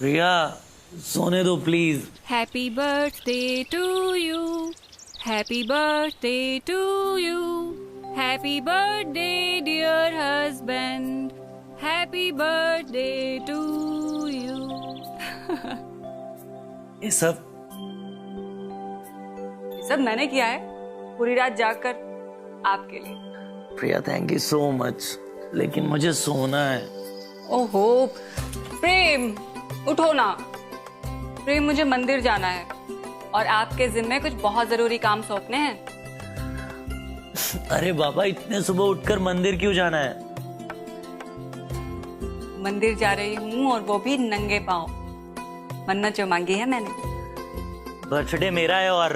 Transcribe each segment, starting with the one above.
प्रिया सोने दो please. Happy birthday to you, happy birthday to you, happy birthday dear husband, happy birthday to you. ये सब मैंने किया है पूरी रात जागकर आपके लिए। प्रिया थैंक यू सो मच, लेकिन मुझे सोना है। ओहो प्रेम, उठो ना। प्रेम, मुझे मंदिर जाना है और आपके जिम्मे कुछ बहुत जरूरी काम सौंपने हैं। अरे बाबा, इतने सुबह उठकर मंदिर क्यों जाना है? मंदिर जा रही हूँ और वो भी नंगे पांव। मन्नत जो मांगी है मैंने। बर्थडे मेरा है और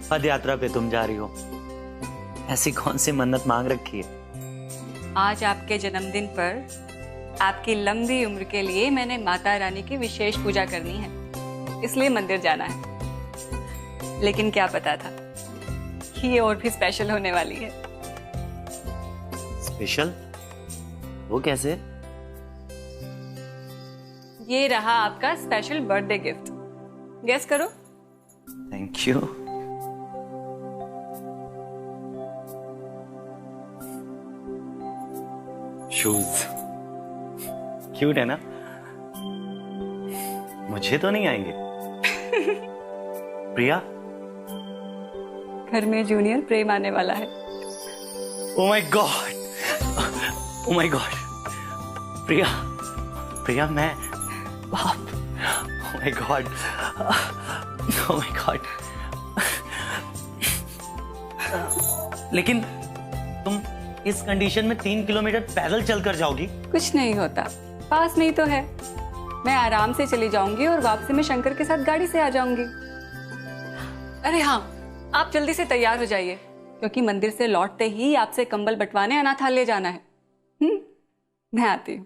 पद यात्रा पे तुम जा रही हो, ऐसी कौन सी मन्नत मांग रखी है? आज आपके जन्मदिन पर आपकी लंबी उम्र के लिए मैंने माता रानी की विशेष पूजा करनी है, इसलिए मंदिर जाना है। लेकिन क्या पता था कि ये और भी स्पेशल होने वाली है। स्पेशल? वो कैसे? ये रहा आपका स्पेशल बर्थडे गिफ्ट। गेस करो। Thank you. शूज क्यूट है ना? मुझे तो नहीं आएंगे। प्रिया, घर में जूनियर प्रेम आने वाला है। Oh my God, oh my God. Priya, Priya मैं बाप, oh my God, oh my God. लेकिन तुम इस कंडीशन में 3 किलोमीटर पैदल चलकर जाओगी? कुछ नहीं होता, पास नहीं तो है। मैं आराम से चली जाऊंगी और वापसी में शंकर के साथ गाड़ी से आ जाऊंगी। अरे हाँ, आप जल्दी से तैयार हो जाइए, क्योंकि मंदिर से लौटते ही आपसे कंबल बंटवाने अनाथालय जाना है। मैं आती हूँ।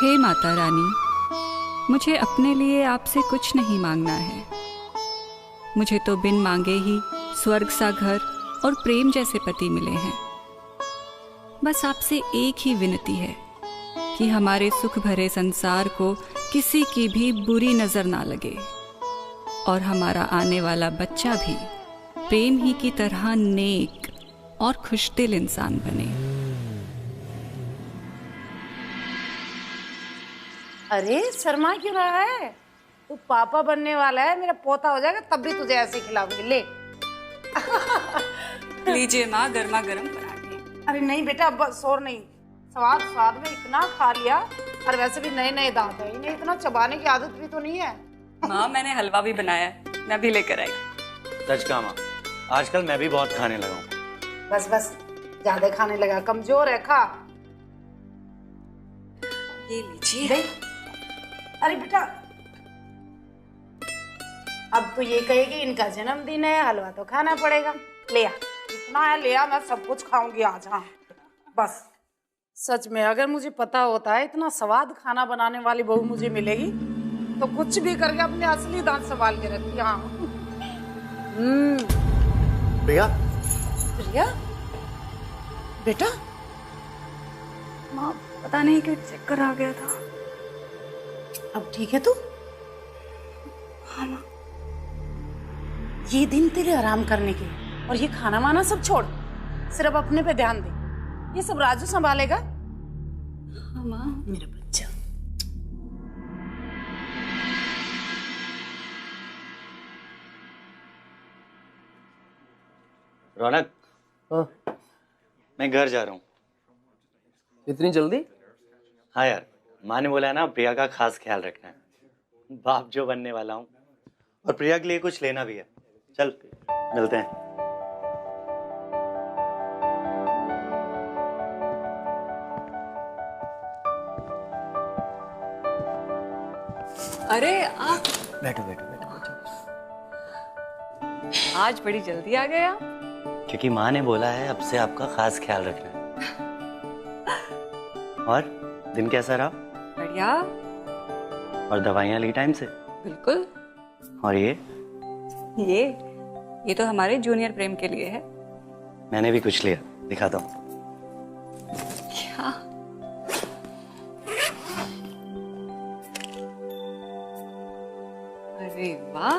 हे माता रानी, मुझे अपने लिए आपसे कुछ नहीं मांगना है। मुझे तो बिन मांगे ही स्वर्ग सा घर और प्रेम जैसे पति मिले हैं। बस आपसे एक ही विनती है कि हमारे सुख भरे संसार को किसी की भी बुरी नजर ना लगे और हमारा आने वाला बच्चा भी प्रेम ही की तरह नेक और खुशदिल इंसान बने। अरे शर्मा क्यों रहा है? तू पापा बनने वाला है, मेरा पोता हो जाएगा तब भी तुझे ऐसे खिलाऊंगी। ले लीजिए माँ, गर्मा गर्म पराठे। अरे नहीं बेटा, अब शोर नहीं। स्वाद स्वाद में इतना खा लिया, और वैसे भी नए नए दांत है, इन्हें इतना चबाने की आदत भी तो नहीं है। माँ, मैंने हलवा भी बनाया है, मैं भी लेकर आई। सच कहा माँ, आजकल मैं भी बहुत खाने लगा हूँ। बस बस, ज्यादा खाने लगा, कमजोर है, खा। ये लीजिए। अरे बेटा, अब तो ये कहेगी इनका जन्मदिन है, हलवा तो खाना पड़ेगा। ले आ, इतना है ले आ, मैं सब कुछ खाऊंगी आज। हाँ बस, सच में अगर मुझे पता होता है इतना स्वाद खाना बनाने वाली बहू मुझे मिलेगी तो कुछ भी करके अपने असली दांत संभाल के रखती। हाँ। प्रिया, प्रिया बेटा, माँ पता नहीं क्यों चक्कर आ गया था। अब ठीक है तू? हाँ माँ। ये दिन तेरे आराम करने के, और ये खाना वाना सब छोड़, सिर्फ अपने पे ध्यान दे। ये सब राजू संभालेगा। हाँ माँ। मेरा बच्चा। रौनक, हाँ, मैं घर जा रहा हूँ। इतनी जल्दी? हाँ यार, माँ ने बोला है ना प्रिया का खास ख्याल रखना है। बाप जो बनने वाला हूँ, और प्रिया के लिए कुछ लेना भी है। चल। मिलते हैं। अरे आप बैठो बैठो बैठो बैठो। आज बड़ी जल्दी आ गए आप। क्योंकि माँ ने बोला है अब से आपका खास ख्याल रखना है। और दिन कैसा रहा? बढ़िया। और दवाइयाँ ली टाइम से? बिल्कुल। और ये तो हमारे जूनियर प्रेम के लिए है। मैंने भी कुछ लिया, दिखाता हूँ। क्या? अरे वाह,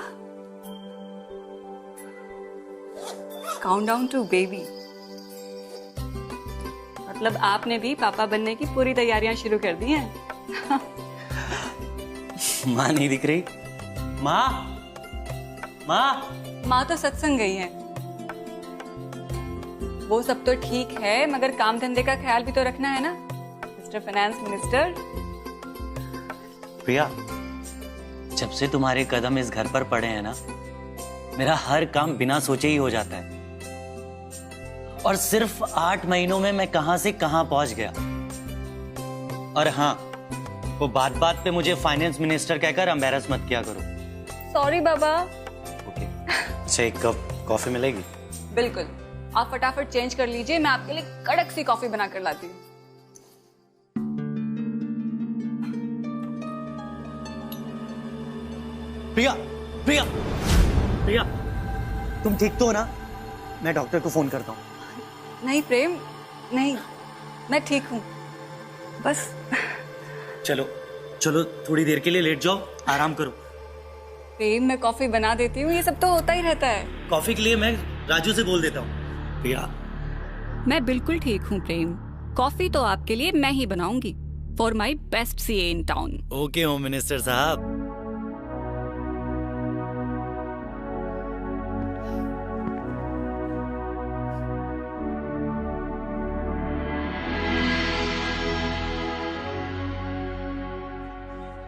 काउंटडाउन टू बेबी। मतलब आपने भी पापा बनने की पूरी तैयारियां शुरू कर दी हैं। माँ नहीं दिख रही? माँ, माँ। माँ तो सत्संग गई है। वो सब तो ठीक है, मगर काम धंधे का ख्याल भी तो रखना है ना, मिस्टर फाइनेंस मिनिस्टर। प्रिया, जब से तुम्हारे कदम इस घर पर पड़े हैं ना, मेरा हर काम बिना सोचे ही हो जाता है। और सिर्फ 8 महीनों में मैं कहां से कहां पहुंच गया। और हाँ, वो बात बात पे मुझे फाइनेंस मिनिस्टर कहकर एम्बैरस मत किया करो। सॉरी बाबा। ओके। अच्छा, एक कप कॉफी मिलेगी? बिल्कुल, आप फटाफट चेंज कर लीजिए, मैं आपके लिए कड़क सी कॉफी बना कर लाती हूँ। प्रिया, प्रिया, प्रिया, तुम ठीक तो हो ना? मैं डॉक्टर को फोन करता हूँ। नहीं प्रेम, नहीं, मैं ठीक हूँ, बस। चलो चलो, थोड़ी देर के लिए लेट जाओ, आराम करो। प्रेम, मैं कॉफी बना देती हूँ, ये सब तो होता ही रहता है। कॉफी के लिए मैं राजू से बोल देता हूँ। प्रिया, मैं बिल्कुल ठीक हूँ प्रेम। कॉफी तो आपके लिए मैं ही बनाऊंगी, for my best CA in town. Okay home minister साहब।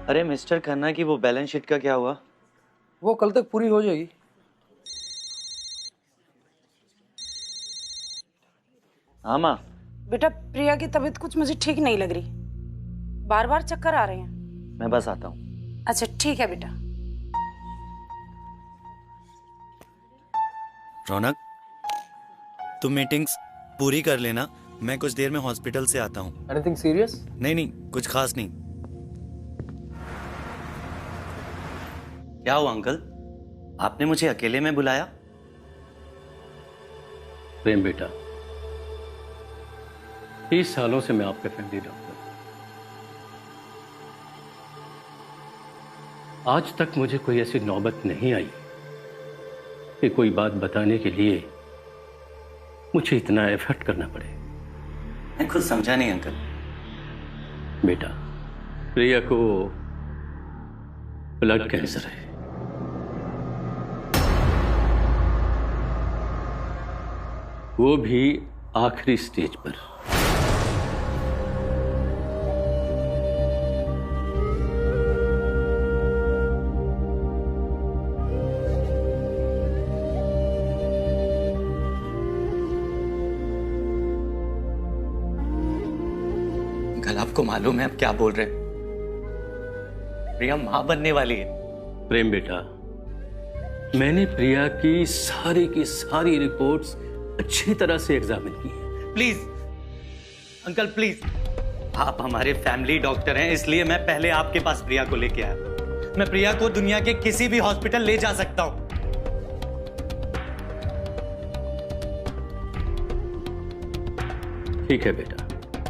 अरे मिस्टर खन्ना की वो बैलेंस शीट का क्या हुआ? वो कल तक पूरी हो जाएगी। हाँ माँ। बेटा, प्रिया की तबीयत कुछ मुझे ठीक नहीं लग रही, बार बार चक्कर आ रहे हैं। मैं बस आता हूँ। अच्छा ठीक है बेटा। रौनक, तुम मीटिंग्स पूरी कर लेना, मैं कुछ देर में हॉस्पिटल से आता हूँ। Anything serious? नहीं नहीं, कुछ खास नहीं। क्या हुआ अंकल, आपने मुझे अकेले में बुलाया? प्रेम बेटा, 30 सालों से मैं आपका फैमिली डॉक्टर हूं। आज तक मुझे कोई ऐसी नौबत नहीं आई कि कोई बात बताने के लिए मुझे इतना एफर्ट करना पड़े। मैं खुद समझा नहीं अंकल। बेटा, प्रिया को ब्लड कैंसर है। वो भी आखिरी स्टेज पर। अंकल, आपको मालूम है अब क्या बोल रहे हैं? प्रिया मां बनने वाली है। प्रेम बेटा, मैंने प्रिया की सारी रिपोर्ट्स अच्छी तरह से एग्जामिन की है। प्लीज अंकल, प्लीज, आप हमारे फैमिली डॉक्टर हैं, इसलिए मैं पहले आपके पास प्रिया को लेके आया। मैं प्रिया को दुनिया के किसी भी हॉस्पिटल ले जा सकता हूं। ठीक है बेटा,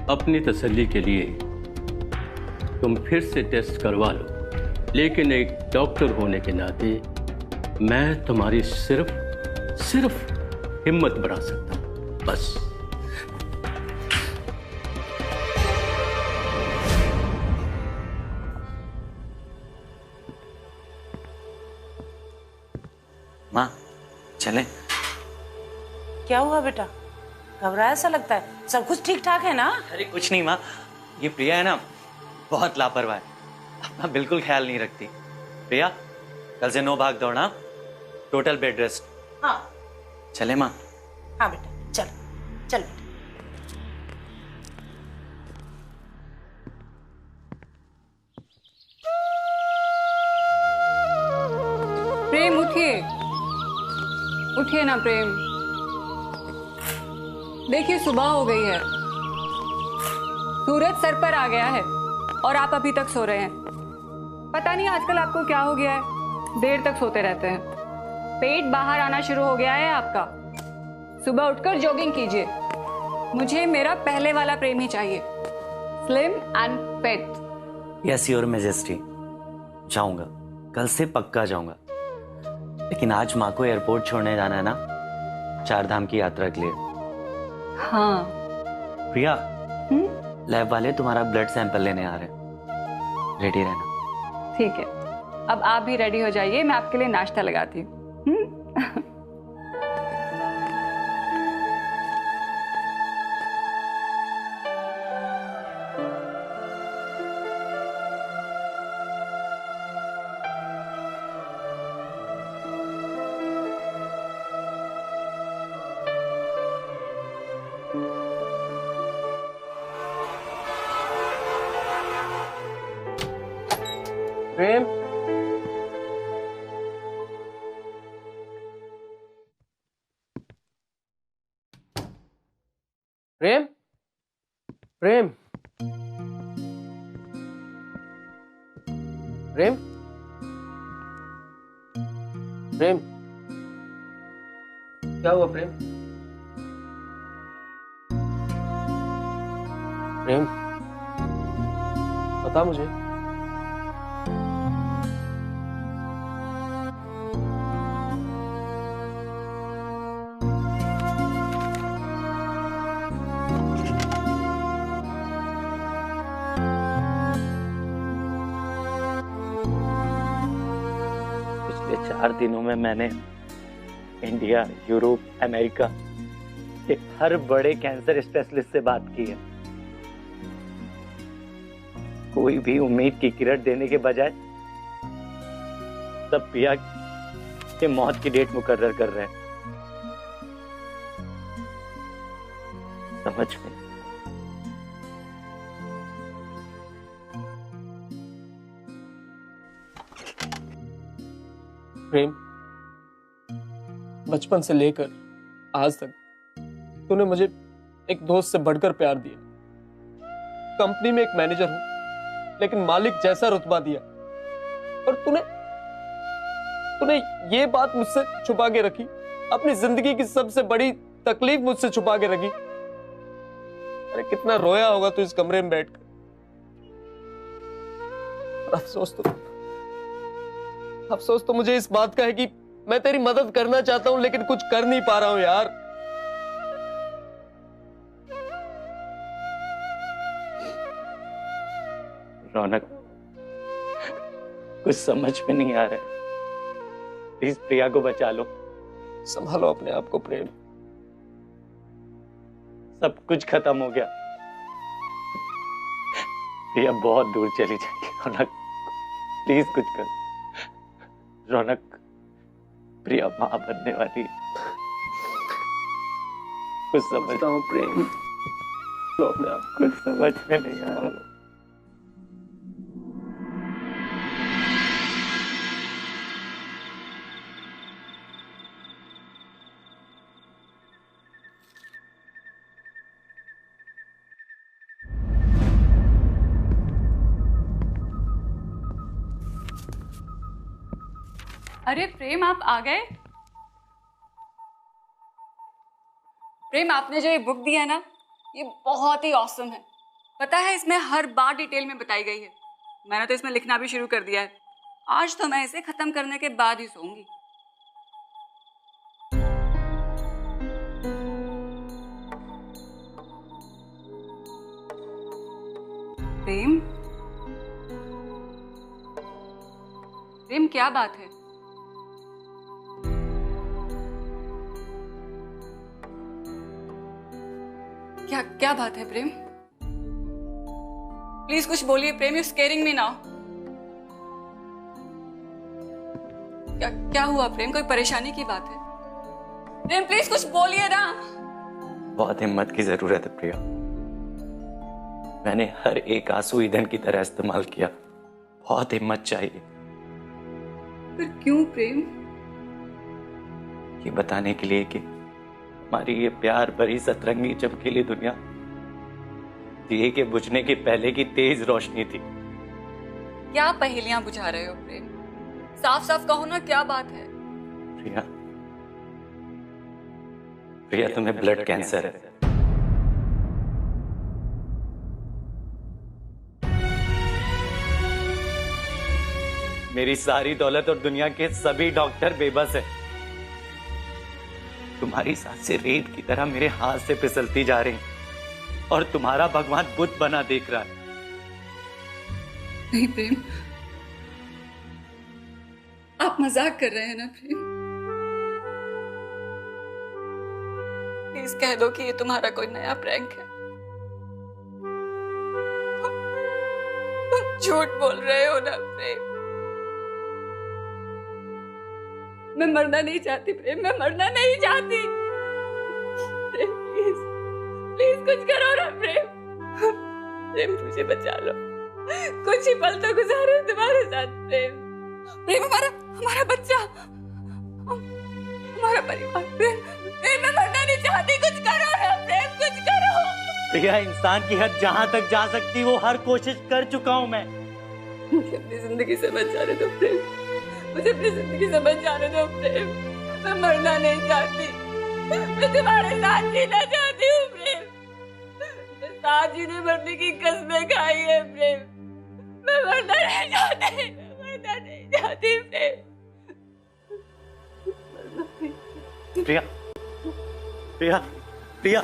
अपनी तसल्ली के लिए तुम फिर से टेस्ट करवा लो, लेकिन एक डॉक्टर होने के नाते मैं तुम्हारी सिर्फ हिम्मत बढ़ा सकता हूं, बस। माँ, चले? क्या हुआ बेटा, घबराया सा लगता है? सब कुछ ठीक ठाक है ना? अरे कुछ नहीं माँ, ये प्रिया है ना, बहुत लापरवाह है, अपना बिल्कुल ख्याल नहीं रखती। प्रिया, कल से 9 भाग दौड़ना, टोटल बेड रेस्ट। हाँ चले माँ? हाँ बेटा, चल चल बेटा। प्रेम उठिए, उठिए ना प्रेम। देखिए सुबह हो गई है, सूरज सर पर आ गया है और आप अभी तक सो रहे हैं। पता नहीं आजकल आपको क्या हो गया है, देर तक सोते रहते हैं। पेट बाहर आना शुरू हो गया है आपका। सुबह उठकर जॉगिंग कीजिए। मुझे मेरा पहले वाला प्रेम ही चाहिए, slim and fit. Yes your majesty, जाऊंगा, कल से पक्का जाऊंगा। लेकिन आज माँ को एयरपोर्ट छोड़ने जाना है ना, 4 धाम की यात्रा के लिए। हाँ। प्रिया, लैब वाले तुम्हारा ब्लड सैंपल लेने आ रहे हैं, रेडी रहना। ठीक है, अब आप भी रेडी हो जाइए, मैं आपके लिए नाश्ता लगाती हूँ। प्रेम, प्रेम, प्रेम, प्रेम, प्रेम, क्या हुआ प्रेम? प्रेम, बता मुझे। पिछले 4 दिनों में मैंने इंडिया, यूरोप, अमेरिका के हर बड़े कैंसर स्पेशलिस्ट से बात की है। कोई भी उम्मीद की किरण देने के बजाय सब प्रिया के मौत की डेट मुकर्रर कर रहे हैं। समझ में प्रेम, बचपन से लेकर आज तक तूने मुझे एक दोस्त से बढ़कर प्यार दिया। कंपनी में एक मैनेजर हूं, लेकिन मालिक जैसा रुतबा दिया। और तूने ये बात मुझसे छुपा के रखी, अपनी जिंदगी की सबसे बड़ी तकलीफ मुझसे छुपा के रखी। अरे कितना रोया होगा तू इस कमरे में बैठकर। अफसोस तो मुझे इस बात का है कि मैं तेरी मदद करना चाहता हूं, लेकिन कुछ कर नहीं पा रहा हूं यार। रौनक, कुछ समझ में नहीं आ रहा है। प्लीज प्रिया को बचा लो। संभालो अपने आप को प्रेम। सब कुछ खत्म हो गया। प्रिया बहुत दूर चली जाएगी। रौनक, प्लीज कुछ कर। रौनक, प्रिया मां बनने वाली है। कुछ समझता हूँ प्रेम, तो अपने आप कुछ समझ में नहीं आ रहा। अरे प्रेम, आप आ गए। प्रेम, आपने जो ये बुक दिया ना, ये बहुत ही ऑसम है। पता है, इसमें हर बात डिटेल में बताई गई है। मैंने तो इसमें लिखना भी शुरू कर दिया है। आज तो मैं इसे खत्म करने के बाद ही सोऊंगी। प्रेम, प्रेम, क्या बात है? क्या बात है प्रेम? प्लीज कुछ बोलिए प्रेम, यू स्केरिंग मी नाउ। क्या हुआ प्रेम? कोई परेशानी की बात है? प्रेम प्लीज कुछ बोलिए ना। बहुत हिम्मत की जरूरत है प्रिया। मैंने हर एक आंसू ईंधन की तरह इस्तेमाल किया। बहुत हिम्मत चाहिए फिर क्यों प्रेम? ये बताने के लिए कि हमारी ये प्यार भरी सतरंगी चमकीली दुनिया दिए के बुझने के पहले की तेज रोशनी थी। क्या पहेलियां बुझा रहे हो प्रेम? साफ साफ कहो ना, क्या बात है? प्रिया, प्रिया तुम्हें ब्लड कैंसर है। मेरी सारी दौलत और दुनिया के सभी डॉक्टर बेबस हैं। तुम्हारी सांसें रेत की तरह मेरे हाथ से फिसलती जा रही हैं और तुम्हारा भगवान बुद्ध बना देख रहा है। नहीं प्रेम, आप मजाक कर रहे हैं ना प्रेम? प्लीज कह दो कि ये तुम्हारा कोई नया प्रैंक है। तुम झूठ बोल रहे हो ना प्रेम? मैं मरना नहीं चाहती प्रेम, मैं मरना नहीं चाहती। प्रेम प्लीज, प्लीज कुछ करो ना प्रेम। प्रेम मुझे बचा लो, कुछ ही पल तो गुजारे तुम्हारे साथ प्रेम। प्रेम हमारा बच्चा, हमारा परिवार। प्रेम प्रेम मैं मरना नहीं चाहती, कुछ करो ना प्रेम, कुछ करो। प्रिया, इंसान की हद जहां तक जा सकती वो हर कोशिश कर चुका हूं मैं। मुझे अपनी जिंदगी से बचाने दो प्रेम, मुझे अपनी जिंदगी से बचाने दो प्रेम। मैं मरना नहीं चाहती, मैं तुम्हारे साथ जीना चाहती हूँ प्रेम। मैं साथ जीने मरने की कसमें खाई है प्रेम। मैं मरना नहीं चाहती, मैं मरना नहीं चाहती प्रेम। प्रिया, प्रिया, प्रिया।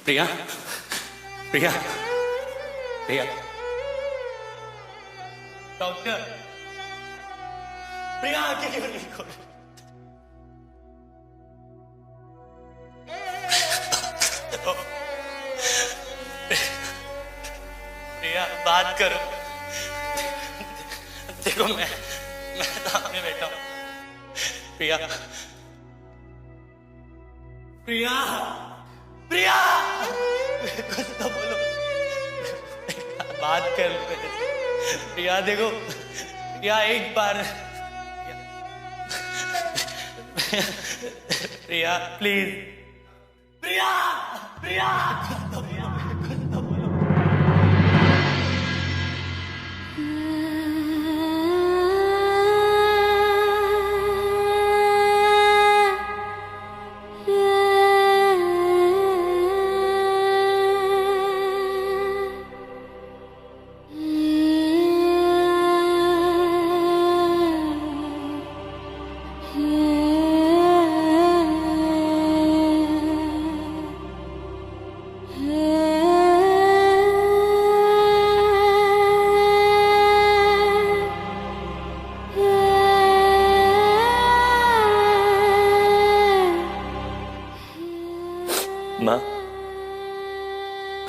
प्रिया, प्रिया, प्रिया। डॉक्टर, प्रिया आंखें क्यों नहीं खोल? प्रिया बात करो। देखो मैं सामने बैठा हूं। प्रिया, प्रिया, प्रिया, कुछ तो बोलो, बात कर लो मेरे से। प्रिया देखो, प्रिया एक बार, प्रिया प्लीज, प्रिया, प्रिया, कुछ तो बोलो, कुछ तो बोलो।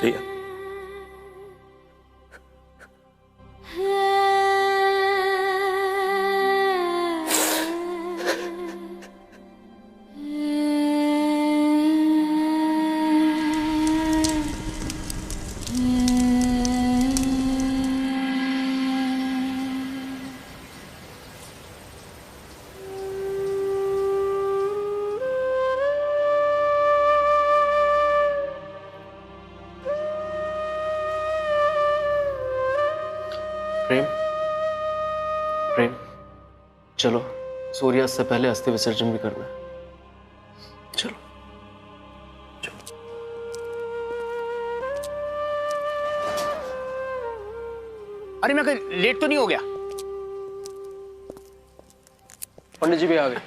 प्रिया, प्रेम, प्रेम, चलो सूर्यास्त से पहले अस्थि विसर्जन भी करना है। चलो चलो। अरे मैं कहीं लेट तो नहीं हो गया? पंडित जी भी आ गए।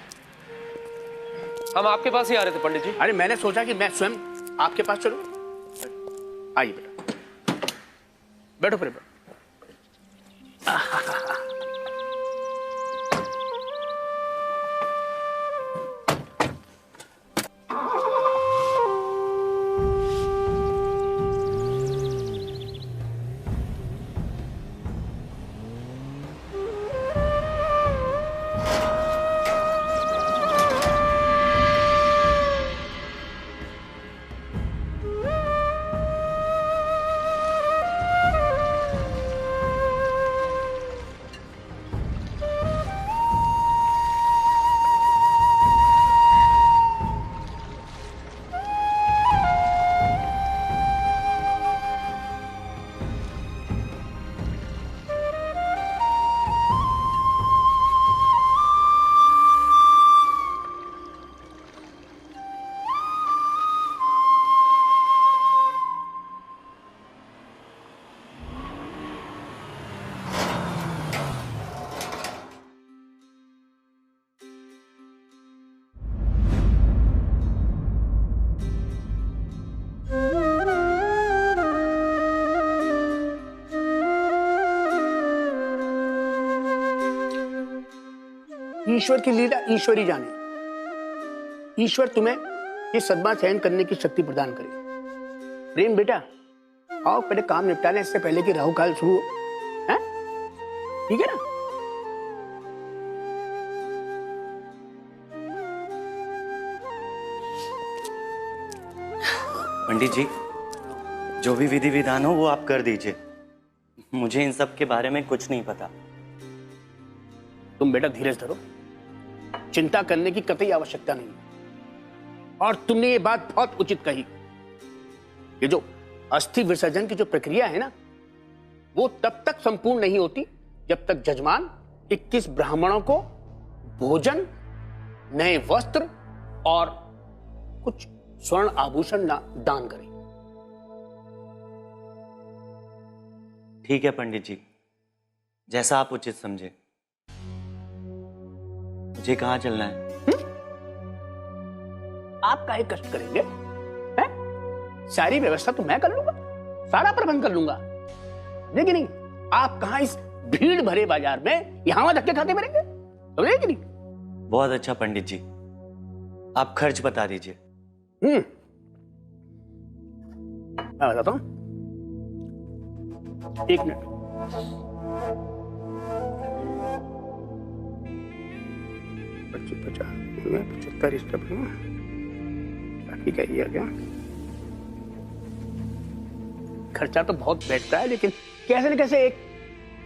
हम आपके पास ही आ रहे थे पंडित जी। अरे मैंने सोचा कि मैं स्वयं आपके पास चलूं। आइए बेटा, बैठो प्रेम। ईश्वर की लीला ईश्वर ही जाने। ईश्वर तुम्हें ये सदमा सहन करने की शक्ति प्रदान करे। प्रेम बेटा, आओ पहले काम निपटा लें इससे पहले कि राहु काल शुरू हो। हैं? ठीक है ना? पंडित जी, जो भी विधि विधान हो वो आप कर दीजिए। मुझे इन सब के बारे में कुछ नहीं पता। तुम बेटा धीरज धरो, चिंता करने की कतई आवश्यकता नहीं। और तुमने ये बात बहुत उचित कही। ये जो अस्थि विसर्जन की जो प्रक्रिया है ना, वो तब तक संपूर्ण नहीं होती जब तक जजमान 21 ब्राह्मणों को भोजन, नए वस्त्र और कुछ स्वर्ण आभूषण दान करे। ठीक है पंडित जी, जैसा आप उचित समझे। मुझे कहाँ चलना है? आप काहे कष्ट करेंगे? हैं? सारी व्यवस्था तो मैं कर लूंगा, सारा प्रबंध कर लूंगा। लेकिन नहीं, आप कहां इस भीड़ भरे बाजार में यहां वहां धक्के खाते फिरेंगे? समझे कि नहीं? बहुत अच्छा पंडित जी, आप खर्च बता दीजिए। मैं बताता हूं, एक मिनट। 50 स्टेप बाकी का ये आ गया। खर्चा तो बहुत बैठता है, लेकिन कैसे न कैसे एक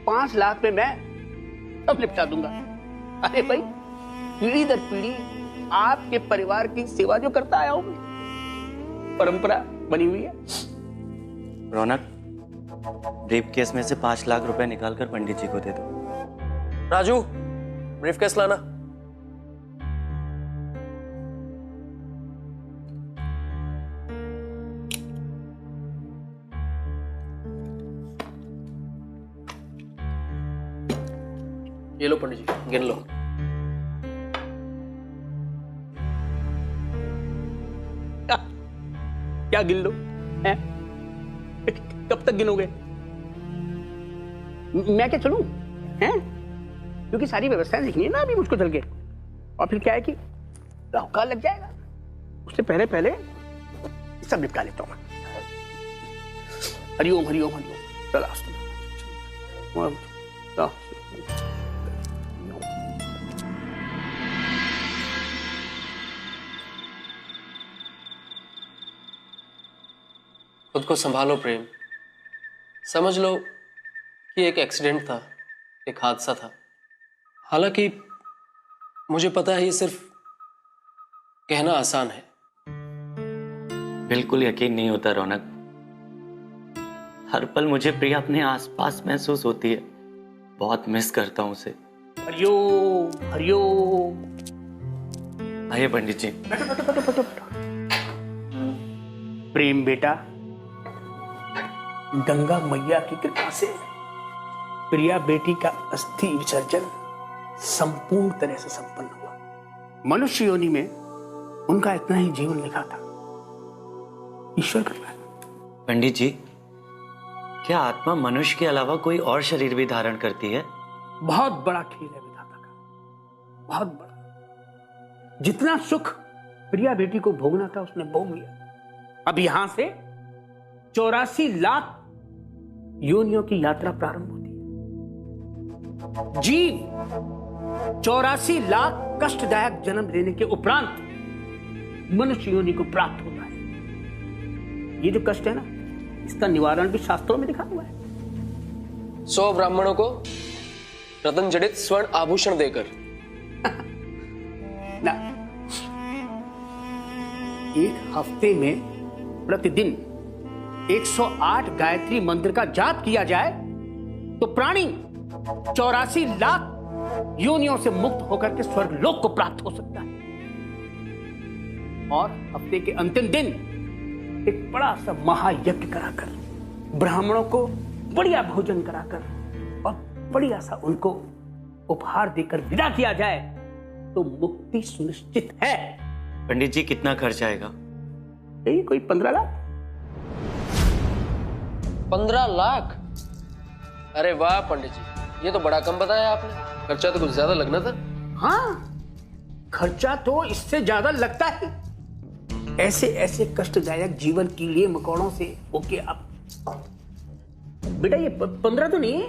5 लाख में मैं सब निपटा दूंगा। अरे भाई, पीढ़ी दर पीढ़ी आपके परिवार की सेवा जो करता आया हूं, परंपरा बनी हुई है। रौनक, ब्रीफ केस में से 5 लाख रुपए निकालकर पंडित जी को दे दो। राजू, ब्रीफ केस लाना। ये लो पंडित जी, गिन लो। क्या गिन लो? हैं? कब तक गिनोगे? मैं क्या चलूं? हैं? क्योंकि सारी व्यवस्थाएं देखनी है ना अभी मुझको चल के। और फिर क्या है कि राहु काल लग जाएगा, उससे पहले पहले सब निपटा लेता हूं। हरिओम हरिओम हरिओम। तदास्तु। खुद को संभालो प्रेम। समझ लो कि एक एक्सीडेंट था, एक हादसा था। हालांकि मुझे पता है ये सिर्फ कहना आसान है। बिल्कुल यकीन नहीं होता रौनक। हर पल मुझे प्रिया अपने आसपास महसूस होती है। बहुत मिस करता हूं उसे। हरिओम हरिओम। आइए पंडित जी। बैठो बैठो बैठो बैठो बैठो। प्रेम बेटा, गंगा मैया की कृपा से प्रिया बेटी का अस्थि विसर्जन संपूर्ण तरह से संपन्न हुआ। मनुष्य योनि में उनका इतना ही जीवन लिखा था। ईश्वर कृपा। पंडित जी, क्या आत्मा मनुष्य के अलावा कोई और शरीर भी धारण करती है? बहुत बड़ा खेल है विधाता का, बहुत बड़ा। जितना सुख प्रिया बेटी को भोगना था उसने भोग लिया। अब यहां से 84 लाख योनियों की यात्रा प्रारंभ होती है। जीव 84 लाख कष्टदायक जन्म लेने के उपरांत मनुष्य योनि को प्राप्त होता है। ये जो कष्ट है ना, इसका निवारण भी शास्त्रों में लिखा हुआ है। 100 ब्राह्मणों को रत्न जड़ित स्वर्ण आभूषण देकर। ना, एक हफ्ते में प्रतिदिन 108 गायत्री मंत्र का जाप किया जाए तो प्राणी 84 लाख योनियों से मुक्त होकर के स्वर्ग लोक को प्राप्त हो सकता है। और हफ्ते के अंतिम दिन एक बड़ा सा महायज्ञ कराकर, ब्राह्मणों को बढ़िया भोजन कराकर और बढ़िया सा उनको उपहार देकर विदा किया जाए तो मुक्ति सुनिश्चित है। पंडित जी, कितना खर्च आएगा? यही कोई 15 लाख। 15 लाख? अरे वाह पंडित जी, ये तो बड़ा कम बताया आपने। खर्चा तो कुछ ज्यादा लगना था। हाँ, खर्चा तो इससे ज्यादा लगता है। ऐसे ऐसे कष्टदायक जीवन के लिए मकोड़ों से होके आप बेटा, ये 15 तो नहीं है।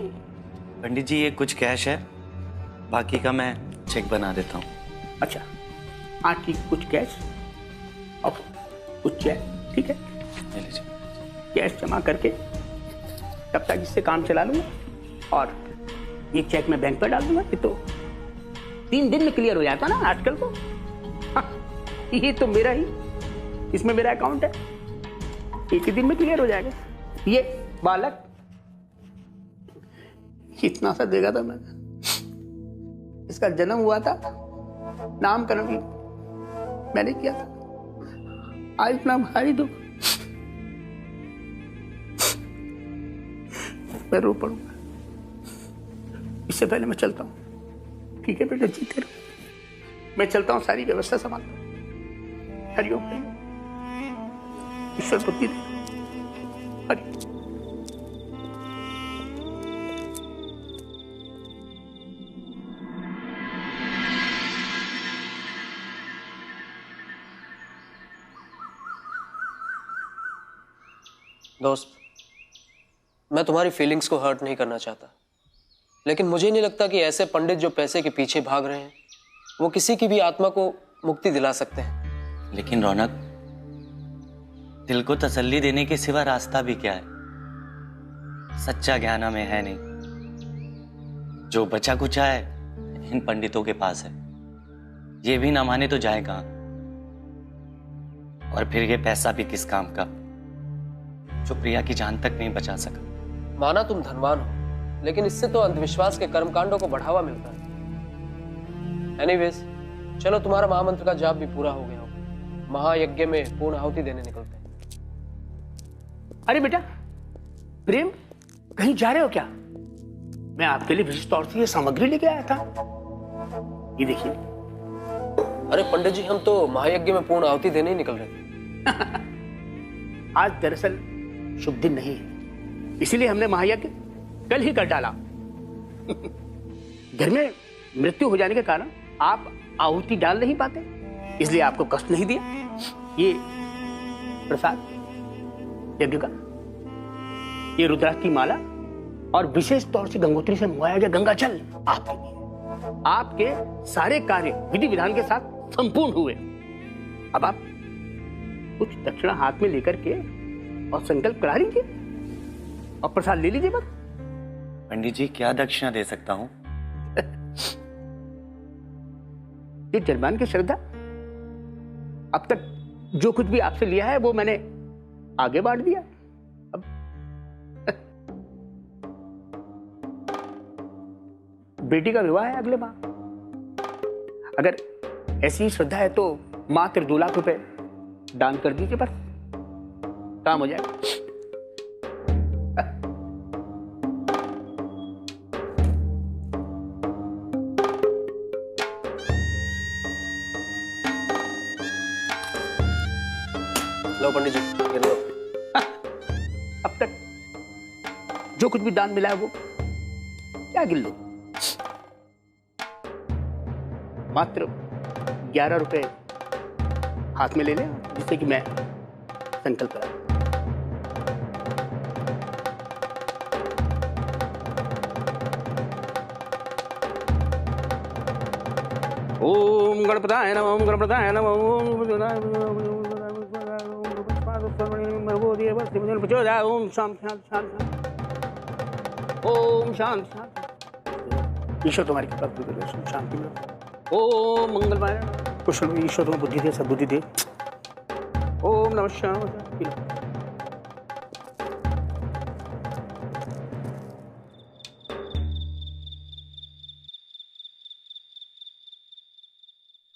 पंडित जी, ये कुछ कैश है, बाकी का मैं चेक बना देता हूँ। अच्छा, हाँ ठीक, कुछ कैश और कुछ चेक, ठीक है। ले लीजिए। कैश जमा करके तब तक इससे काम चला लूंगा और ये चेक मैं बैंक पर डाल दूंगा। ये तो 3 दिन में क्लियर हो जाता ना आजकल को। हाँ, ये तो मेरा ही, इसमें मेरा अकाउंट है, 1 ही दिन में क्लियर हो जाएगा। ये बालक इतना सा देगा था मैंने, इसका जन्म हुआ था, नामकरण भी मैंने किया था। आज इतना भारी दुख, मैं रो पड़ूंगा। इससे पहले मैं चलता हूँ। ठीक है बेटा, जीते रहो। मैं चलता हूँ, सारी व्यवस्था संभालता हूँ। हरिओम हरिओम। ईश्वर बुद्धि दे। हरि। दोस्त, मैं तुम्हारी फीलिंग्स को हर्ट नहीं करना चाहता, लेकिन मुझे नहीं लगता कि ऐसे पंडित जो पैसे के पीछे भाग रहे हैं वो किसी की भी आत्मा को मुक्ति दिला सकते हैं। लेकिन रौनक, दिल को तसल्ली देने के सिवा रास्ता भी क्या है? सच्चा ज्ञान हमें है नहीं। जो बचा कुचा है इन पंडितों के पास है। ये भी ना माने तो जाए कहां? और फिर ये पैसा भी किस काम का, जो प्रिया की जान तक नहीं बचा सका। माना तुम धनवान हो, लेकिन इससे तो अंधविश्वास के कर्मकांडों को बढ़ावा मिलता है। एनीवेज, चलो तुम्हारा महामंत्र का जाप भी पूरा हो गया हो। महायज्ञ में पूर्ण आहुति देने निकलते हैं। अरे बेटा प्रेम, कहीं जा रहे हो क्या? मैं आपके लिए विशेष तौर से ये सामग्री लेके आया था। ये देखिए। अरे पंडित जी, हम तो महायज्ञ में पूर्ण आहुति देने ही निकल रहे थे। आज दरअसल शुभ दिन नहीं है, इसीलिए हमने महायज्ञ कल ही कर डाला। घर में मृत्यु हो जाने के कारण आप आहुति डाल नहीं पाते, इसलिए आपको कष्ट नहीं दिया। ये प्रसाद यज्ञ का ये रुद्राक्ष की माला और विशेष तौर से गंगोत्री से मंगवाया गया गंगा जल आपके लिए। आपके सारे कार्य विधि विधान के साथ संपूर्ण हुए। अब आप कुछ दक्षिणा हाथ में लेकर के और संकल्प करा लीजिए और प्रसाद ले लीजिए बस। पंडित जी क्या दक्षिणा दे सकता हूँ? ये जलमान की श्रद्धा। अब तक जो कुछ भी आपसे लिया है वो मैंने आगे बांट दिया। अब बेटी का विवाह है अगले माह। अगर ऐसी श्रद्धा है तो मात्र 2 लाख रुपए दान कर दीजिए, बस काम हो जाएगा। लो पंडित जी, ये लो। अब तक जो कुछ भी दान मिला है वो क्या गिन लो। मात्र 11 रुपए हाथ में ले लें जिससे कि मैं संकल्प करा। ओम गणपताय नमः, ओम गणपताय नमः, ओम ओम शांति शांति शांति, ओम शांति शांति। ईश्वर तुम्हारी कृपा करो, शांति मिलो। ओम मंगलमय कुशल में ईश्वर तुम्हें बुद्धि दे, सद्बुद्धि दे। ओम नमः शिवाय।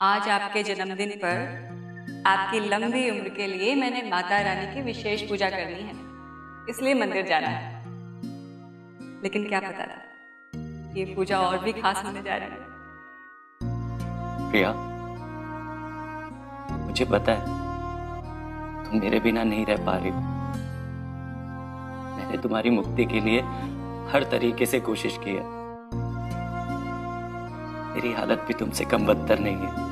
आज आपके जन्मदिन पर आपकी लंबी उम्र के लिए मैंने माता रानी की विशेष पूजा करनी है, इसलिए मंदिर जाना है। लेकिन क्या पता था ये पूजा और भी खास होने जा रही है। प्रिया, मुझे पता है तुम मेरे बिना नहीं रह पा रही हो। मैंने तुम्हारी मुक्ति के लिए हर तरीके से कोशिश की है। मेरी हालत भी तुमसे कम बदतर नहीं है।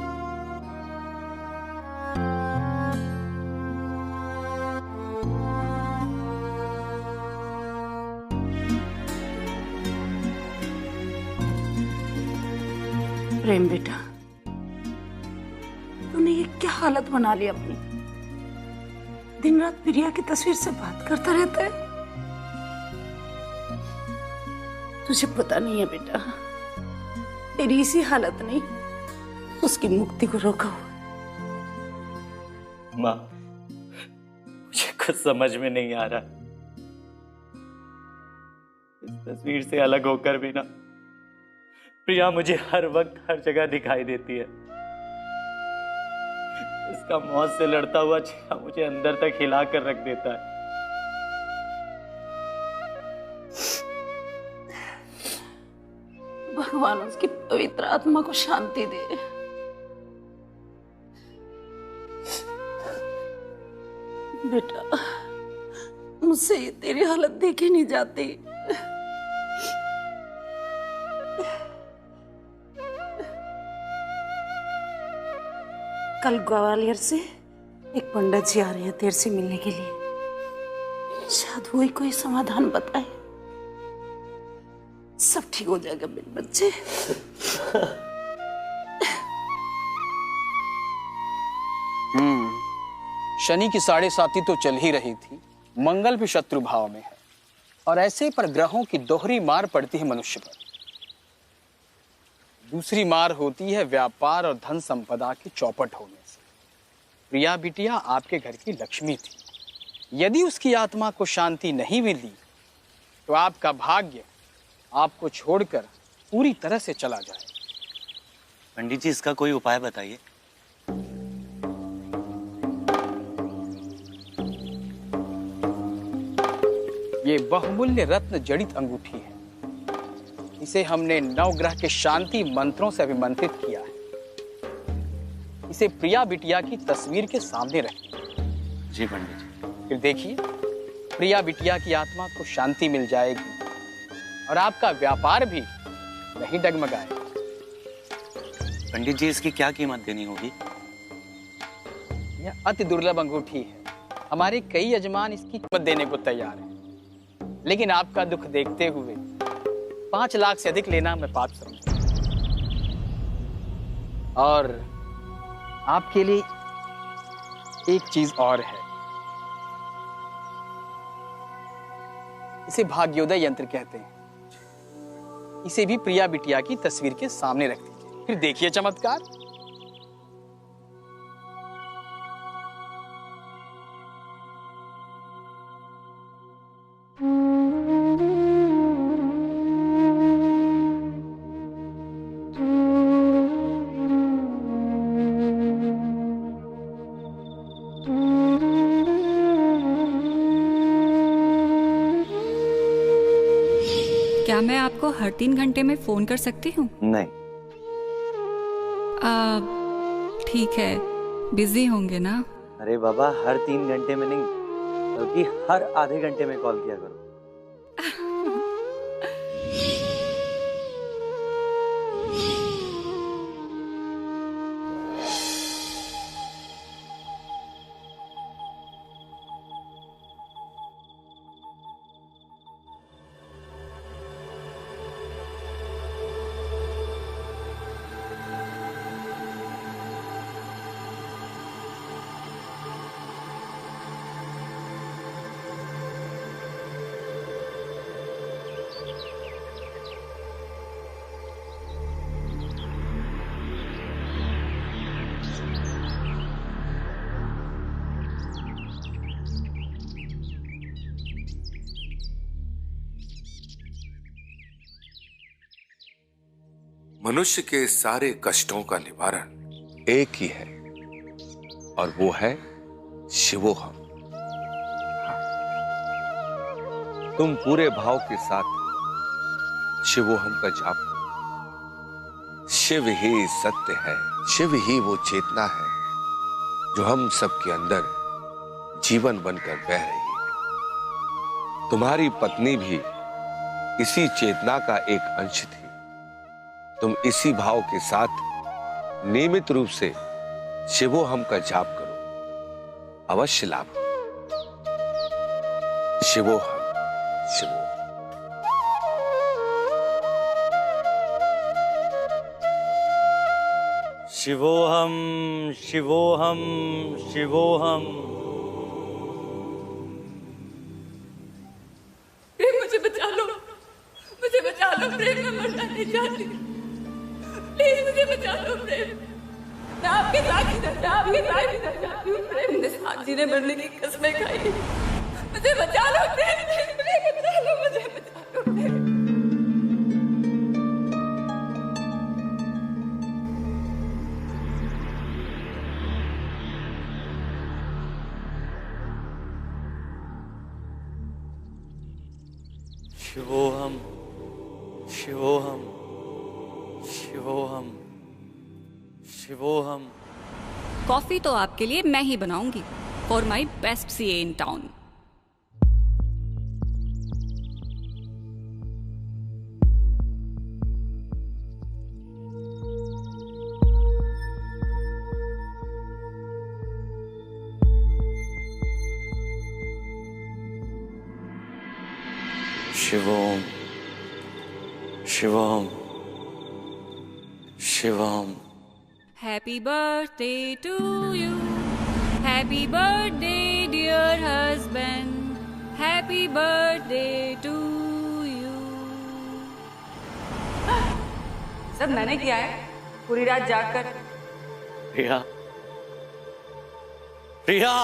प्रेम बेटा, तूने ये क्या हालत बना ली अपनी? दिन रात प्रिया की तस्वीर से बात करता रहता है। तुझे पता नहीं है बेटा, तेरी इसी हालत ने उसकी मुक्ति को रोका हुआ। माँ, मुझे कुछ समझ में नहीं आ रहा। इस तस्वीर से अलग होकर भी ना प्रिया मुझे हर वक्त हर जगह दिखाई देती है। इसका मौत से लड़ता हुआ चेहरा मुझे अंदर तक हिला कर रख देता है। भगवान उसकी पवित्र आत्मा को शांति दे। बेटा, मुझसे ये तेरी हालत देखी नहीं जाती। कल ग्वालियर से एक पंडित जी आ रहे हैं तेरे से मिलने के लिए। शायद वही कोई समाधान बताए, सब ठीक हो जाएगा मेरे बच्चे। शनि की 7.5 तो चल ही रही थी, मंगल भी शत्रु भाव में है, और ऐसे पर ग्रहों की दोहरी मार पड़ती है मनुष्य पर। दूसरी मार होती है व्यापार और धन संपदा की चौपट होने से। प्रिया बिटिया आपके घर की लक्ष्मी थी। यदि उसकी आत्मा को शांति नहीं मिली तो आपका भाग्य आपको छोड़कर पूरी तरह से चला जाए। पंडित जी, इसका कोई उपाय बताइए। ये बहुमूल्य रत्न जड़ित अंगूठी है। इसे हमने नवग्रह के शांति मंत्रों से अभिमंत्रित किया है। इसे प्रिया बिटिया की तस्वीर के सामने रखिए। जी पंडित जी। फिर देखिए, प्रिया बिटिया की आत्मा को शांति मिल जाएगी और आपका व्यापार भी नहीं डगमगाएगा। पंडित जी, इसकी क्या कीमत देनी होगी? यह अति दुर्लभ अंगूठी है। हमारे कई यजमान इसकी कीमत देने को तैयार हैं। लेकिन आपका दुख देखते हुए 5 लाख से अधिक लेना मैं पाप समझता हूं। और आपके लिए एक चीज और है। इसे भाग्योदय यंत्र कहते हैं। इसे भी प्रिया बिटिया की तस्वीर के सामने रख दीजिए, फिर देखिए चमत्कार। क्या मैं आपको हर 3 घंटे में फोन कर सकती हूँ? नहीं। ठीक है, बिजी होंगे ना? अरे बाबा, हर 3 घंटे में नहीं, बल्कि हर आधे घंटे में कॉल किया करो। मनुष्य के सारे कष्टों का निवारण एक ही है, और वो है शिवोहम। तुम पूरे भाव के साथ शिवोहम का जाप करो। शिव ही सत्य है, शिव ही वो चेतना है जो हम सबके अंदर जीवन बनकर बह रही है। तुम्हारी पत्नी भी इसी चेतना का एक अंश थी। तुम इसी भाव के साथ नियमित रूप से शिवोहम का जाप करो, अवश्य लाभ हो। शिवोहम, शिवोहम। शिवोहम, शिवोहम, शिवोहम। प्रेम, मुझे बचा लो, मुझे बचा लो प्रेम, मैं मरना नहीं चाहती। प्लीज मुझे बचा लो प्रेम, मैं आपके साथ इधर जाती हूँ प्रेम। मैंने साथ जीने मरने की कसमें खाई, मुझे बचा लो प्रेम, मुझे बचा लो, मुझे बचा लो प्रेम। शिवोहम, शिवोहम, शिवोहम, शिवोहम। कॉफी तो आपके लिए मैं ही बनाऊंगी, for my best CA in town. Shivom, Shivom, Shivom. Happy birthday to you. Happy birthday, dear husband. Happy birthday to you. सब मैंने किया है, पूरी रात जागकर। प्रिया, प्रिया।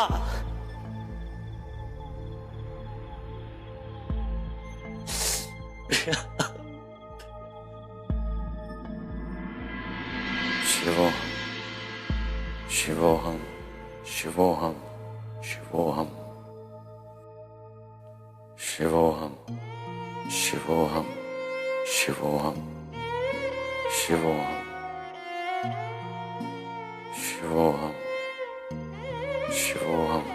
शिवोहम, शिवोहम, शिवोहम, शिवोहम, शिवोहम, शिवोहम, शिवोहम, शिवोहम, शिवोहम, शिवोहम।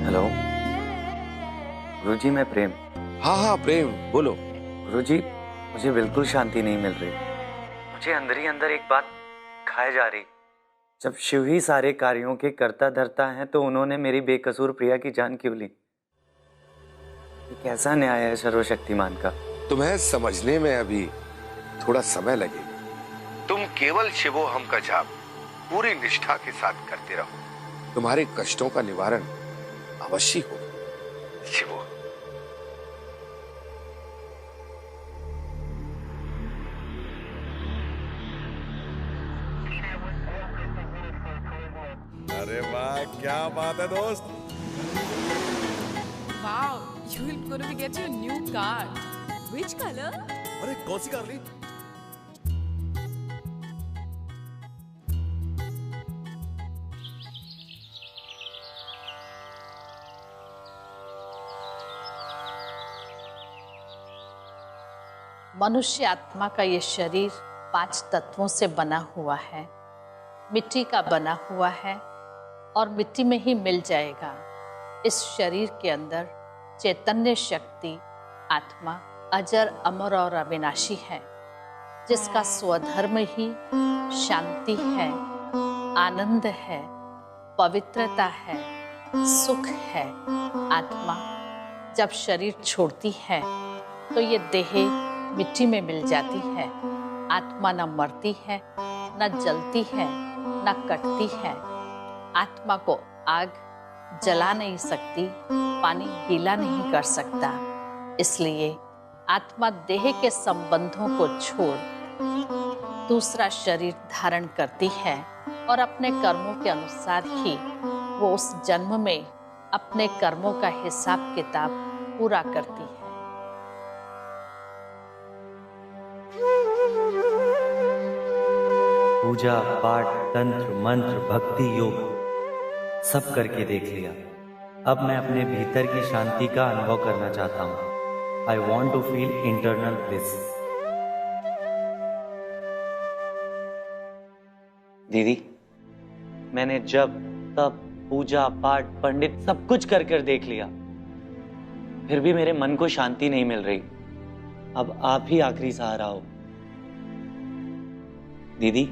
हेलो, गुरुजी मैं प्रेम। हाँ हाँ प्रेम, बोलो। गुरुजी मुझे बिल्कुल शांति नहीं मिल रही। मुझे अंदर ही अंदर एक बात खाए जा रही। जब शिव ही सारे कार्यों के कर्ता धर्ता हैं तो उन्होंने मेरी बेकसूर प्रिया की जान क्यों ली? ये कैसा न्याय है सर्वशक्तिमान का? तुम्हें समझने में अभी थोड़ा समय लगेगा। तुम केवल शिवोहम का जाप पूरी निष्ठा के साथ करते रहो, तुम्हारे कष्टों का निवारण अवश्य हो। शिवो अरे वाह, क्या बात है दोस्त। Wow, you will gonna be get your new car. Which color? अरे कौन सी कार ली? मनुष्य आत्मा का ये शरीर 5 तत्वों से बना हुआ है, मिट्टी का बना हुआ है और मिट्टी में ही मिल जाएगा। इस शरीर के अंदर चैतन्य शक्ति आत्मा अजर अमर और अविनाशी है, जिसका स्वधर्म ही शांति है, आनंद है, पवित्रता है, सुख है। आत्मा जब शरीर छोड़ती है तो ये देह मिट्टी में मिल जाती है। आत्मा न मरती है, न जलती है, न कटती है। आत्मा को आग जला नहीं सकती, पानी गीला नहीं कर सकता। इसलिए आत्मा देह के संबंधों को छोड़ दूसरा शरीर धारण करती है और अपने कर्मों के अनुसार ही वो उस जन्म में अपने कर्मों का हिसाब किताब पूरा करती है। पूजा पाठ तंत्र मंत्र भक्ति योग सब करके देख लिया। अब मैं अपने भीतर की शांति का अनुभव करना चाहता हूँ। I want to feel internal bliss. दीदी, मैंने जब तब पूजा पाठ पंडित सब कुछ कर कर देख लिया, फिर भी मेरे मन को शांति नहीं मिल रही। अब आप ही आखिरी सहारा हो। दीदी,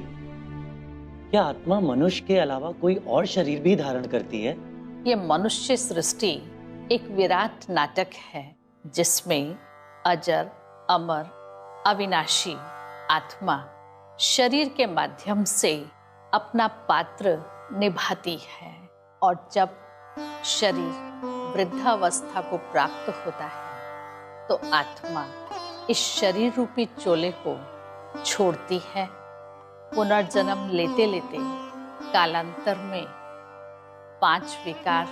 क्या आत्मा मनुष्य के अलावा कोई और शरीर भी धारण करती है? ये मनुष्य सृष्टि एक विराट नाटक है, जिसमें अजर अमर अविनाशी आत्मा शरीर के माध्यम से अपना पात्र निभाती है। और जब शरीर वृद्धावस्था को प्राप्त होता है तो आत्मा इस शरीर रूपी चोले को छोड़ती है। पुनर्जन्म लेते लेते कालांतर में 5 विकार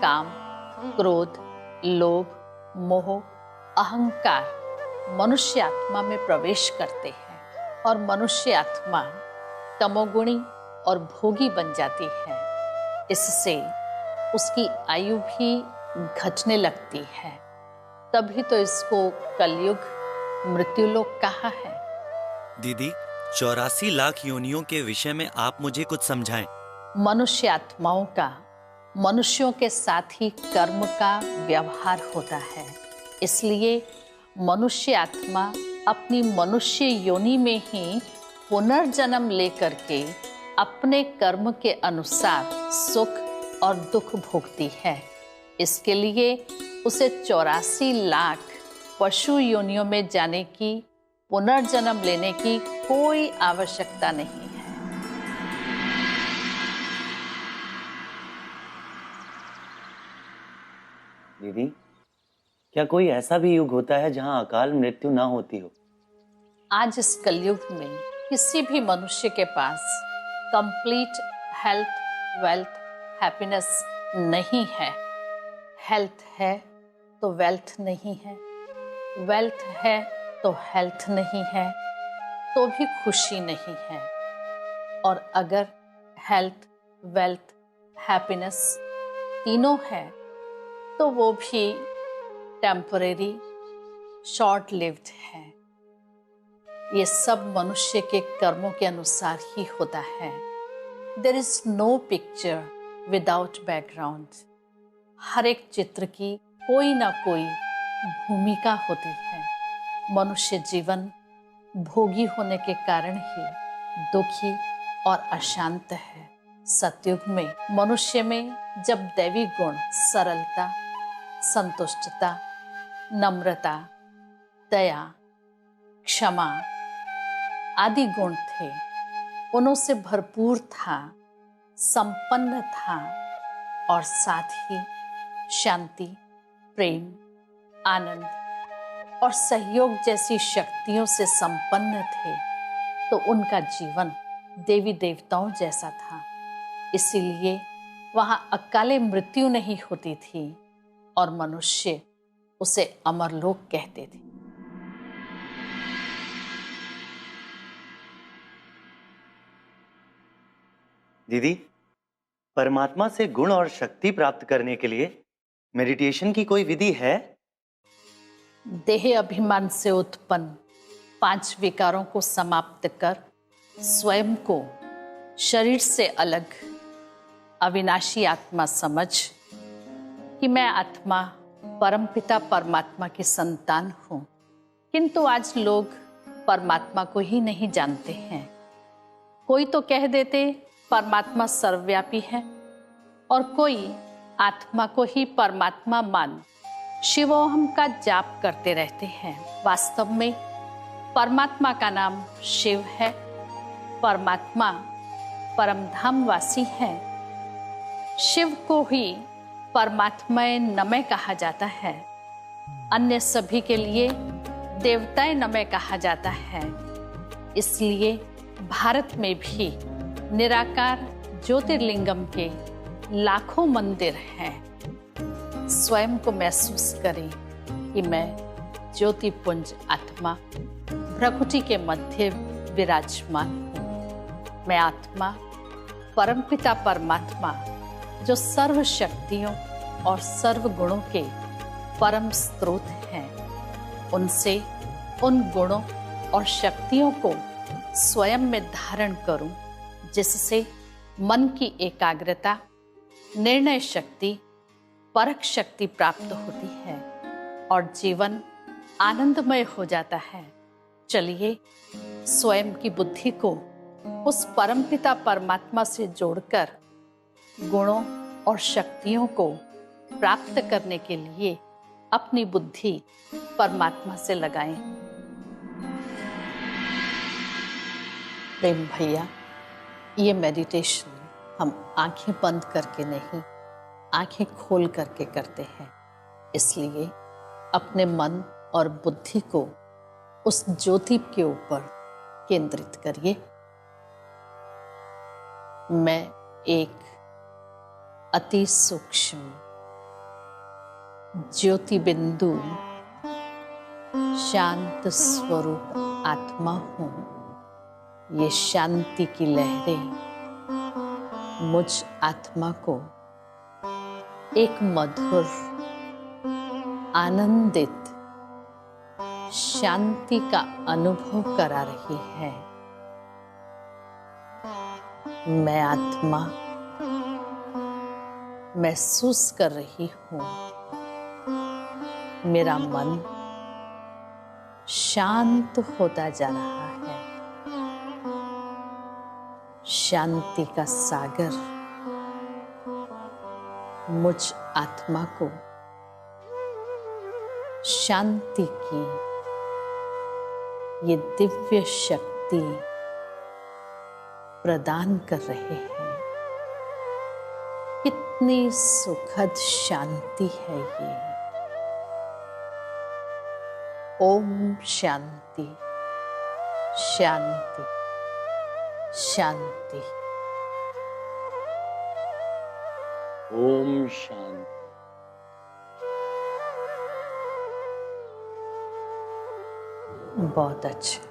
काम, क्रोध, लोभ, मोह, अहंकार मनुष्य आत्मा में प्रवेश करते हैं और मनुष्य आत्मा तमोगुणी और भोगी बन जाती है। इससे उसकी आयु भी घटने लगती है। तभी तो इसको कलयुग मृत्युलोक कहा है। दीदी, 84 लाख योनियों के विषय में आप मुझे कुछ समझाएं। मनुष्य आत्माओं का मनुष्यों के साथ ही कर्म का व्यवहार होता है। इसलिए मनुष्य आत्मा अपनी मनुष्य योनि में ही पुनर्जन्म लेकर के अपने कर्म के अनुसार सुख और दुख भोगती है। इसके लिए उसे 84 लाख पशु योनियों में जाने की, पुनर्जन्म लेने की कोई आवश्यकता नहीं है। दीदी, क्या कोई ऐसा भी युग होता है जहां अकाल मृत्यु ना होती हो? आज इस कलयुग में किसी भी मनुष्य के पास कंप्लीट हेल्थ, वेल्थ, हैप्पीनेस नहीं है। हेल्थ है तो वेल्थ नहीं है, वेल्थ है तो हेल्थ नहीं है, तो भी खुशी नहीं है। और अगर हेल्थ, वेल्थ, हैप्पीनेस तीनों है तो वो भी टेम्परेरी, शॉर्ट लिव्ड है। ये सब मनुष्य के कर्मों के अनुसार ही होता है। There is no picture without background. हर एक चित्र की कोई ना कोई भूमिका होती है। मनुष्य जीवन भोगी होने के कारण ही दुखी और अशांत है। सतयुग में मनुष्य में जब दैवी गुण सरलता, संतुष्टता, नम्रता, दया, क्षमा आदि गुण थे, उनों से भरपूर था, संपन्न था और साथ ही शांति, प्रेम, आनंद और सहयोग जैसी शक्तियों से संपन्न थे, तो उनका जीवन देवी देवताओं जैसा था। इसीलिए वहां अकाले मृत्यु नहीं होती थी और मनुष्य उसे अमरलोक कहते थे। दीदी, परमात्मा से गुण और शक्ति प्राप्त करने के लिए मेडिटेशन की कोई विधि है? देह अभिमान से उत्पन्न 5 विकारों को समाप्त कर स्वयं को शरीर से अलग अविनाशी आत्मा समझ कि मैं आत्मा परमपिता परमात्मा की संतान हूँ। किंतु आज लोग परमात्मा को ही नहीं जानते हैं। कोई तो कह देते परमात्मा सर्वव्यापी है और कोई आत्मा को ही परमात्मा मान शिवोहम का जाप करते रहते हैं। वास्तव में परमात्मा का नाम शिव है। परमात्मा परमधाम वासी है। शिव को ही परमात्माए नमः कहा जाता है। अन्य सभी के लिए देवताए नमः कहा जाता है। इसलिए भारत में भी निराकार ज्योतिर्लिंगम के लाखों मंदिर हैं। स्वयं को महसूस करें कि मैं ज्योतिपुंज आत्मा भ्रकुटी के मध्य विराजमान हूँ। मैं आत्मा परमपिता परमात्मा जो सर्व शक्तियों और सर्व गुणों के परम स्रोत हैं, उनसे उन गुणों और शक्तियों को स्वयं में धारण करूं, जिससे मन की एकाग्रता, निर्णय शक्ति, परख शक्ति प्राप्त होती है और जीवन आनंदमय हो जाता है। चलिए स्वयं की बुद्धि को उस परमपिता परमात्मा से जोड़कर गुणों और शक्तियों को प्राप्त करने के लिए अपनी बुद्धि परमात्मा से लगाएं। प्रेम भैया, ये मेडिटेशन हम आंखें बंद करके नहीं, आंखें खोल करके करते हैं। इसलिए अपने मन और बुद्धि को उस ज्योति के ऊपर केंद्रित करिए। मैं एक अति सूक्ष्म ज्योति बिंदु शांत स्वरूप आत्मा हूँ। ये शांति की लहरें मुझ आत्मा को एक मधुर, आनंदित शांति का अनुभव करा रही है। मैं आत्मा महसूस कर रही हूँ, मेरा मन शांत होता जा रहा है। शांति का सागर मुझ आत्मा को शांति की ये दिव्य शक्ति प्रदान कर रहे हैं। कितनी सुखद शांति है ये। ओम शांति शांति शांति। ओम शांति। बहुत अच्छा।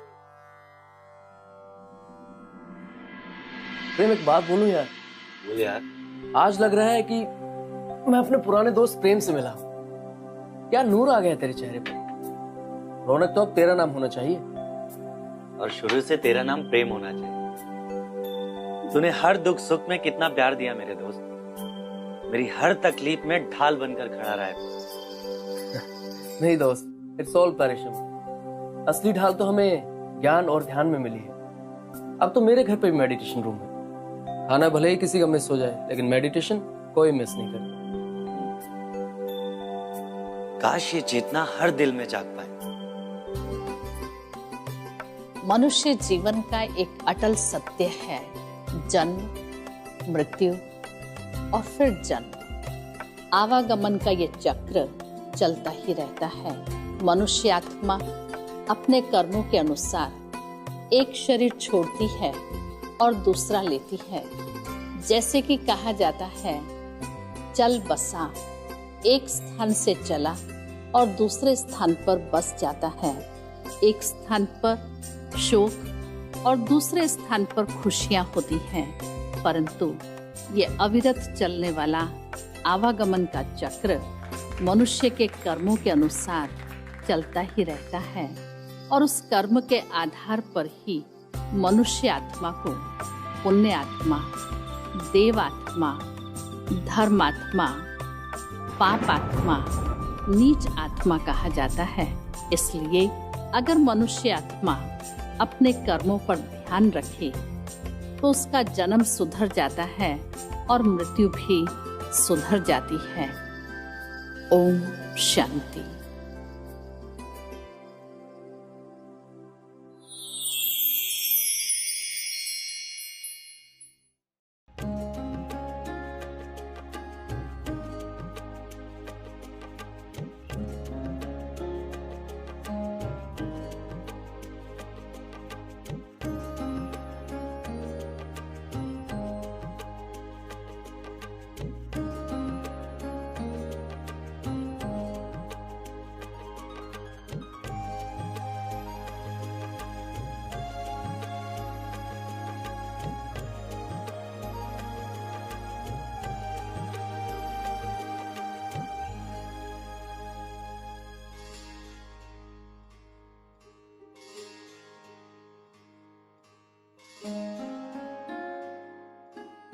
प्रेम, एक बात बोलूं यार? बोल यार। आज लग रहा है कि मैं अपने पुराने दोस्त प्रेम से मिला। क्या नूर आ गया तेरे चेहरे पर। रौनक तो अब तेरा नाम होना चाहिए। और शुरू से तेरा नाम प्रेम होना चाहिए। तूने हर दुख सुख में कितना प्यार दिया मेरे दोस्त। मेरी हर तकलीफ में ढाल बनकर खड़ा रहा है। नहीं दोस्त, इट्स ऑल परिश्रम। असली ढाल तो हमें ज्ञान और ध्यान में मिली है। अब तो मेरे घर पे भी मेडिटेशन रूम है। खाना भले ही किसी का मिस हो जाए, लेकिन मेडिटेशन कोई मिस नहीं करे। काश ये चेतना हर दिल में जाग पाए। मनुष्य जीवन का एक अटल सत्य है, जन्म, मृत्यु और फिर जन्म। आवागमन का ये चक्र चलता ही रहता है। मनुष्य आत्मा अपने कर्मों के अनुसार एक शरीर छोड़ती है और दूसरा लेती है। जैसे कि कहा जाता है, चल बसा, एक स्थान से चला और दूसरे स्थान पर बस जाता है। एक स्थान पर शोक और दूसरे स्थान पर खुशियां होती हैं, परंतु ये अविरत चलने वाला आवागमन का चक्र मनुष्य के कर्मों के अनुसार चलता ही रहता है और उस कर्म के आधार पर ही मनुष्य आत्मा को पुण्य आत्मा, देव आत्मा, धर्मात्मा, पाप आत्मा, नीच आत्मा कहा जाता है। इसलिए अगर मनुष्य आत्मा अपने कर्मों पर ध्यान रखे तो उसका जन्म सुधर जाता है और मृत्यु भी सुधर जाती है। ओम शांति।